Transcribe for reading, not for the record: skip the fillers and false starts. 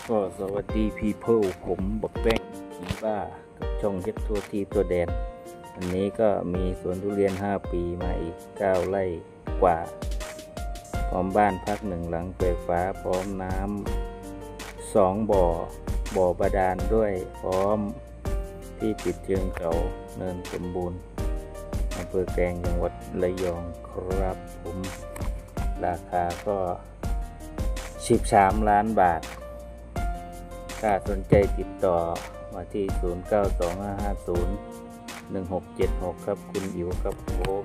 ก็สวัสดี people ผมบักแป้งขีบ้ากับช่องเฮ็ดทั่วทีตัวแดนวันนี้ก็มีสวนทุเรียน5ปีมาอีก9ไร่กว่าพร้อมบ้านพัก1หลังไฟฟ้าพร้อมน้ำ2บ่อบาดาลด้วยพร้อมที่ติดเชิงเขาเนินสมบูรณ์อำเภอแกลงจังหวัดระยองครับผมราคาก็13 ล้านบาทถ้าสนใจติดต่อมาที่ 0925501676 ครับคุณอิ๋วครับผม